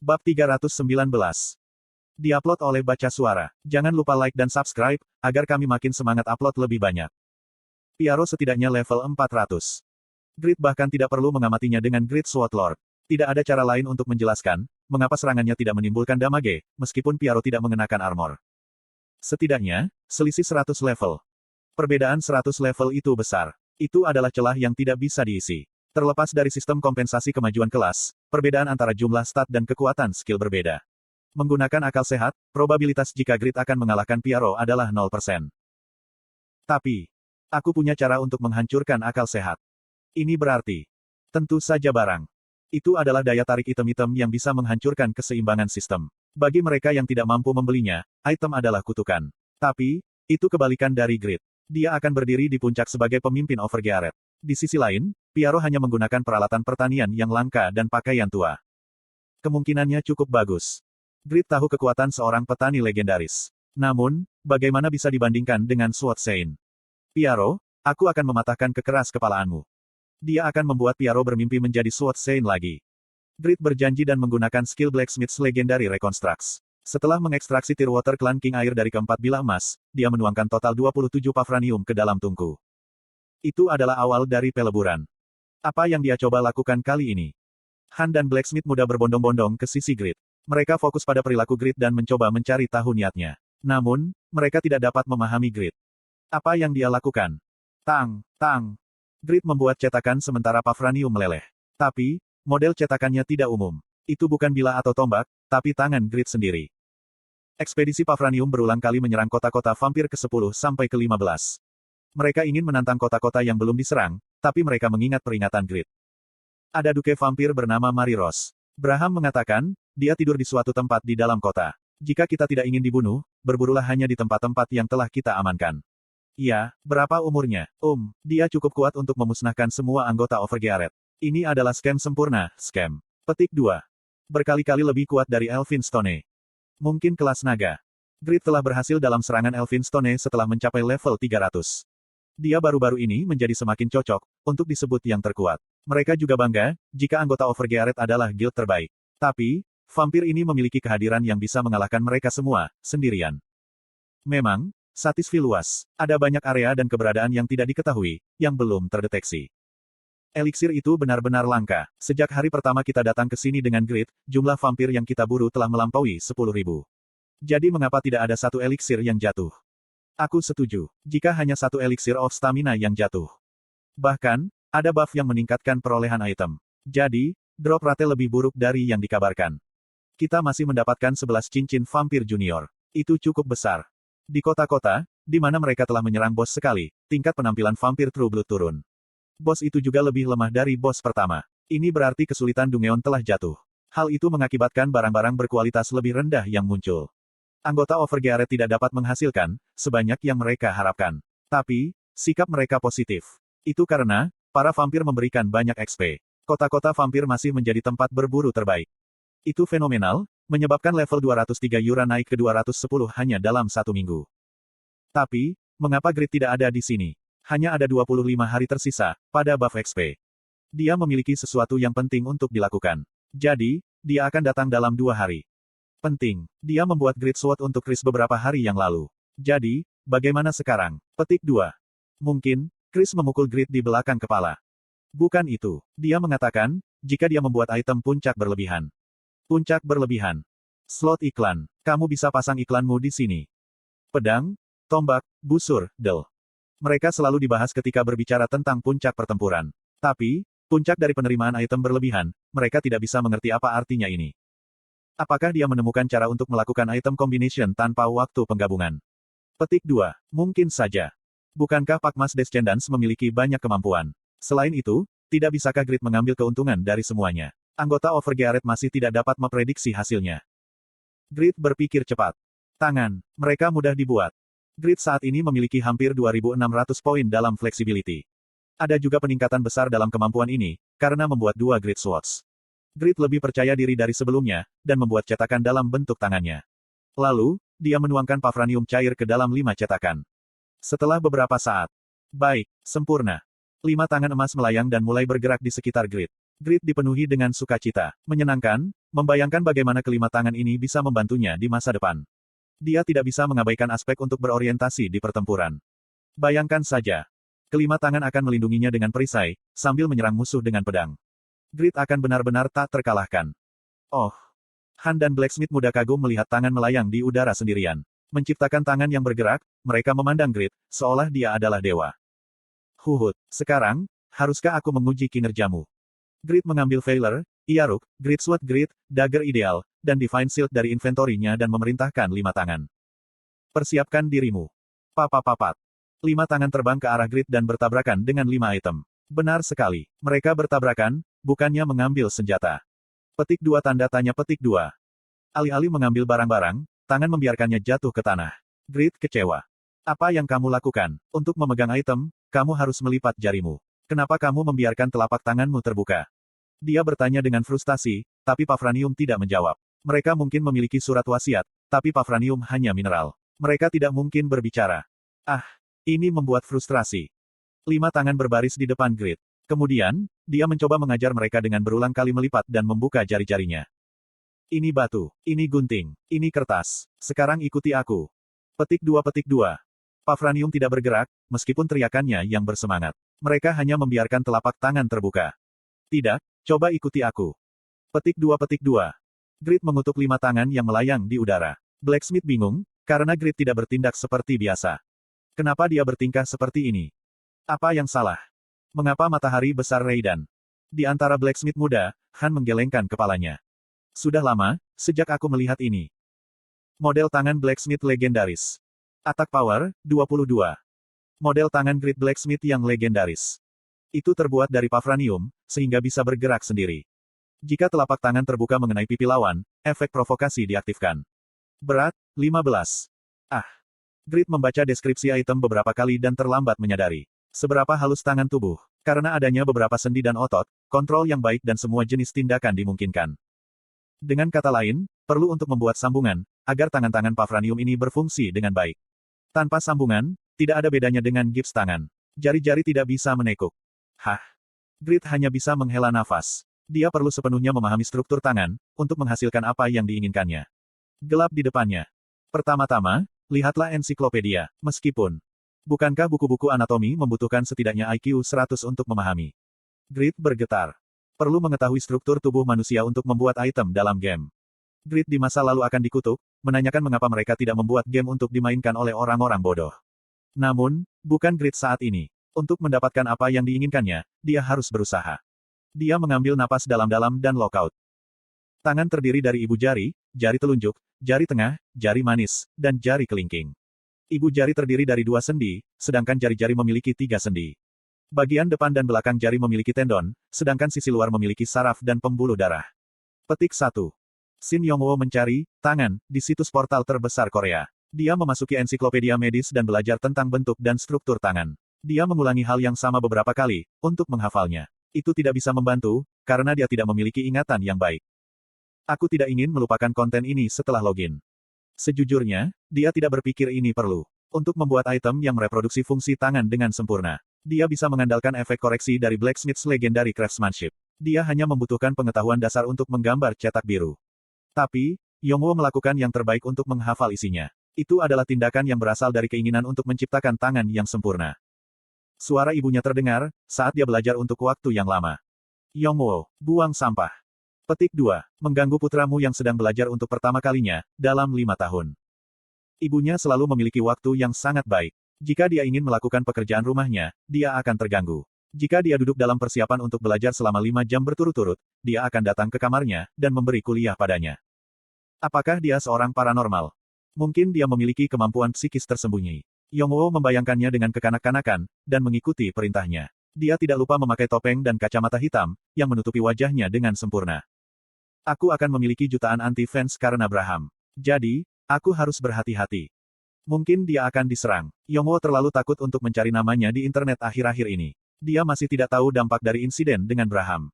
Bab 319. Diupload oleh Baca Suara. Jangan lupa like dan subscribe, agar kami makin semangat upload lebih banyak. Pyaro setidaknya level 400. Grid bahkan tidak perlu mengamatinya dengan Grid Sword Lord. Tidak ada cara lain untuk menjelaskan, mengapa serangannya tidak menimbulkan damage, meskipun Pyaro tidak mengenakan armor. Setidaknya, selisih 100 level. Perbedaan 100 level itu besar. Itu adalah celah yang tidak bisa diisi. Terlepas dari sistem kompensasi kemajuan kelas, perbedaan antara jumlah stat dan kekuatan skill berbeda. Menggunakan akal sehat, probabilitas jika Grid akan mengalahkan Pyaro adalah 0%. Tapi, aku punya cara untuk menghancurkan akal sehat. Ini berarti, tentu saja barang. Itu adalah daya tarik item-item yang bisa menghancurkan keseimbangan sistem. Bagi mereka yang tidak mampu membelinya, item adalah kutukan. Tapi, itu kebalikan dari Grid. Dia akan berdiri di puncak sebagai pemimpin Overgeared. Di sisi lain, Pyaro hanya menggunakan peralatan pertanian yang langka dan pakaian tua. Kemungkinannya cukup bagus. Grid tahu kekuatan seorang petani legendaris. Namun, bagaimana bisa dibandingkan dengan Sword Sein? Pyaro, aku akan mematahkan kekeras kepalaanmu. Dia akan membuat Pyaro bermimpi menjadi Sword Sein lagi. Grid berjanji dan menggunakan skill Blacksmith's Legendary Reconstructs. Setelah mengekstraksi Tearwater Clan King Air dari keempat bilah emas, dia menuangkan total 27 Pavranium ke dalam tungku. Itu adalah awal dari peleburan. Apa yang dia coba lakukan kali ini? Han dan Blacksmith muda berbondong-bondong ke sisi Grid. Mereka fokus pada perilaku Grid dan mencoba mencari tahu niatnya. Namun, mereka tidak dapat memahami Grid. Apa yang dia lakukan? Tang, tang. Grid membuat cetakan sementara Pavranium meleleh. Tapi, model cetakannya tidak umum. Itu bukan bilah atau tombak, tapi tangan Grid sendiri. Ekspedisi Pavranium berulang kali menyerang kota-kota vampir ke-10 sampai ke-15. Mereka ingin menantang kota-kota yang belum diserang, tapi mereka mengingat peringatan Grid. Ada duke vampir bernama Mariros. Braham mengatakan, dia tidur di suatu tempat di dalam kota. Jika kita tidak ingin dibunuh, berburulah hanya di tempat-tempat yang telah kita amankan. Iya, berapa umurnya? Dia cukup kuat untuk memusnahkan semua anggota Overgeared. Ini adalah scam sempurna, scam. Petik 2. Berkali-kali lebih kuat dari Elphinstone. Mungkin kelas naga. Grid telah berhasil dalam serangan Elphinstone setelah mencapai level 300. Dia baru-baru ini menjadi semakin cocok untuk disebut yang terkuat. Mereka juga bangga jika anggota Overgeared adalah guild terbaik. Tapi, vampir ini memiliki kehadiran yang bisa mengalahkan mereka semua, sendirian. Memang, Satisfi luas. Ada banyak area dan keberadaan yang tidak diketahui, yang belum terdeteksi. Eliksir itu benar-benar langka. Sejak hari pertama kita datang ke sini dengan Grid, jumlah vampir yang kita buru telah melampaui 10.000. Jadi mengapa tidak ada satu eliksir yang jatuh? Aku setuju. Jika hanya satu eliksir of stamina yang jatuh. Bahkan, ada buff yang meningkatkan perolehan item. Jadi, drop rate lebih buruk dari yang dikabarkan. Kita masih mendapatkan 11 cincin vampir junior. Itu cukup besar. Di kota-kota, di mana mereka telah menyerang bos sekali, tingkat penampilan vampir True Blood turun. Bos itu juga lebih lemah dari bos pertama. Ini berarti kesulitan Dungeon telah jatuh. Hal itu mengakibatkan barang-barang berkualitas lebih rendah yang muncul. Anggota Overgeared tidak dapat menghasilkan sebanyak yang mereka harapkan. Tapi, sikap mereka positif. Itu karena, para vampir memberikan banyak XP. Kota-kota vampir masih menjadi tempat berburu terbaik. Itu fenomenal, menyebabkan level 203 Yura naik ke 210 hanya dalam 1 minggu. Tapi, mengapa Grid tidak ada di sini? Hanya ada 25 hari tersisa, pada buff XP. Dia memiliki sesuatu yang penting untuk dilakukan. Jadi, dia akan datang dalam 2 hari. Penting, dia membuat Grid Sword untuk Chris beberapa hari yang lalu. Jadi, bagaimana sekarang? Petik 2. Mungkin, Chris memukul Grid di belakang kepala. Bukan itu. Dia mengatakan, jika dia membuat item puncak berlebihan. Puncak berlebihan. Slot iklan. Kamu bisa pasang iklanmu di sini. Pedang, tombak, busur, del. Mereka selalu dibahas ketika berbicara tentang puncak pertempuran. Tapi, puncak dari penerimaan item berlebihan, mereka tidak bisa mengerti apa artinya ini. Apakah dia menemukan cara untuk melakukan item combination tanpa waktu penggabungan? Petik 2. Mungkin saja. Bukankah Pakmas Descendants memiliki banyak kemampuan? Selain itu, tidak bisakah Grid mengambil keuntungan dari semuanya? Anggota Overgeared masih tidak dapat memprediksi hasilnya. Grid berpikir cepat. Tangan, mereka mudah dibuat. Grid saat ini memiliki hampir 2.600 poin dalam flexibility. Ada juga peningkatan besar dalam kemampuan ini, karena membuat 2 Grid Swords. Grid lebih percaya diri dari sebelumnya, dan membuat cetakan dalam bentuk tangannya. Lalu, dia menuangkan Pavranium cair ke dalam 5 cetakan. Setelah beberapa saat. Baik, sempurna. 5 tangan emas melayang dan mulai bergerak di sekitar Grid. Grid dipenuhi dengan sukacita. Menyenangkan, membayangkan bagaimana kelima tangan ini bisa membantunya di masa depan. Dia tidak bisa mengabaikan aspek untuk berorientasi di pertempuran. Bayangkan saja. Kelima tangan akan melindunginya dengan perisai, sambil menyerang musuh dengan pedang. Grid akan benar-benar tak terkalahkan. Oh. Han dan Blacksmith muda kagum melihat tangan melayang di udara sendirian. Menciptakan tangan yang bergerak, mereka memandang Grid, seolah dia adalah dewa. Huhut, sekarang, haruskah aku menguji kinerjamu? Grid mengambil Veiler, Iaruk, Grid Sword Grid, Dagger Ideal, dan Divine Shield dari inventorinya dan memerintahkan lima tangan. Persiapkan dirimu. Papapapat. Lima tangan terbang ke arah Grid dan bertabrakan dengan lima item. Benar sekali. Mereka bertabrakan, bukannya mengambil senjata. Petik 2 tanda tanya petik 2. Alih-alih mengambil barang-barang, tangan membiarkannya jatuh ke tanah. Grid kecewa. Apa yang kamu lakukan? Untuk memegang item, kamu harus melipat jarimu. Kenapa kamu membiarkan telapak tanganmu terbuka? Dia bertanya dengan frustasi, tapi Pavranium tidak menjawab. Mereka mungkin memiliki surat wasiat, tapi Pavranium hanya mineral. Mereka tidak mungkin berbicara. Ah, ini membuat frustrasi. Lima tangan berbaris di depan Grid. Kemudian, dia mencoba mengajar mereka dengan berulang kali melipat dan membuka jari-jarinya. Ini batu, ini gunting, ini kertas. Sekarang ikuti aku. Petik 2 petik 2. Pavranium tidak bergerak, meskipun teriakannya yang bersemangat. Mereka hanya membiarkan telapak tangan terbuka. Tidak, coba ikuti aku. Petik 2 petik 2. Grid mengutuk lima tangan yang melayang di udara. Blacksmith bingung, karena Grid tidak bertindak seperti biasa. Kenapa dia bertingkah seperti ini? Apa yang salah? Mengapa matahari besar Raiden? Di antara Blacksmith muda, Han menggelengkan kepalanya. Sudah lama, sejak aku melihat ini. Model tangan Blacksmith legendaris. Attack Power, 22. Model tangan Grid Blacksmith yang legendaris. Itu terbuat dari Pavranium, sehingga bisa bergerak sendiri. Jika telapak tangan terbuka mengenai pipi lawan, efek provokasi diaktifkan. Berat, 15. Ah. Grid membaca deskripsi item beberapa kali dan terlambat menyadari. Seberapa halus tangan tubuh. Karena adanya beberapa sendi dan otot, kontrol yang baik dan semua jenis tindakan dimungkinkan. Dengan kata lain, perlu untuk membuat sambungan, agar tangan-tangan Pavranium ini berfungsi dengan baik. Tanpa sambungan, tidak ada bedanya dengan gips tangan. Jari-jari tidak bisa menekuk. Hah? Grid hanya bisa menghela nafas. Dia perlu sepenuhnya memahami struktur tangan, untuk menghasilkan apa yang diinginkannya. Gelap di depannya. Pertama-tama, lihatlah ensiklopedia, meskipun. Bukankah buku-buku anatomi membutuhkan setidaknya IQ 100 untuk memahami? Grid bergetar. Perlu mengetahui struktur tubuh manusia untuk membuat item dalam game. Grid di masa lalu akan dikutuk, menanyakan mengapa mereka tidak membuat game untuk dimainkan oleh orang-orang bodoh. Namun, bukan Grid saat ini. Untuk mendapatkan apa yang diinginkannya, dia harus berusaha. Dia mengambil napas dalam-dalam dan lockout. Tangan terdiri dari ibu jari, jari telunjuk, jari tengah, jari manis, dan jari kelingking. Ibu jari terdiri dari 2 sendi, sedangkan jari-jari memiliki 3 sendi. Bagian depan dan belakang jari memiliki tendon, sedangkan sisi luar memiliki saraf dan pembuluh darah. Petik 1. Shin Yongwo mencari tangan di situs portal terbesar Korea. Dia memasuki ensiklopedia medis dan belajar tentang bentuk dan struktur tangan. Dia mengulangi hal yang sama beberapa kali, untuk menghafalnya. Itu tidak bisa membantu, karena dia tidak memiliki ingatan yang baik. Aku tidak ingin melupakan konten ini setelah login. Sejujurnya, dia tidak berpikir ini perlu. Untuk membuat item yang mereproduksi fungsi tangan dengan sempurna. Dia bisa mengandalkan efek koreksi dari Blacksmith's Legendary Craftsmanship. Dia hanya membutuhkan pengetahuan dasar untuk menggambar cetak biru. Tapi, Yongwo melakukan yang terbaik untuk menghafal isinya. Itu adalah tindakan yang berasal dari keinginan untuk menciptakan tangan yang sempurna. Suara ibunya terdengar, saat dia belajar untuk waktu yang lama. Yongwo, buang sampah. Petik 2. Mengganggu putramu yang sedang belajar untuk pertama kalinya, dalam 5 tahun. Ibunya selalu memiliki waktu yang sangat baik. Jika dia ingin melakukan pekerjaan rumahnya, dia akan terganggu. Jika dia duduk dalam persiapan untuk belajar selama 5 jam berturut-turut, dia akan datang ke kamarnya, dan memberi kuliah padanya. Apakah dia seorang paranormal? Mungkin dia memiliki kemampuan psikis tersembunyi. Yongwo membayangkannya dengan kekanak-kanakan, dan mengikuti perintahnya. Dia tidak lupa memakai topeng dan kacamata hitam, yang menutupi wajahnya dengan sempurna. Aku akan memiliki jutaan anti-fans karena Braham. Jadi, aku harus berhati-hati. Mungkin dia akan diserang. Yongwo terlalu takut untuk mencari namanya di internet akhir-akhir ini. Dia masih tidak tahu dampak dari insiden dengan Braham.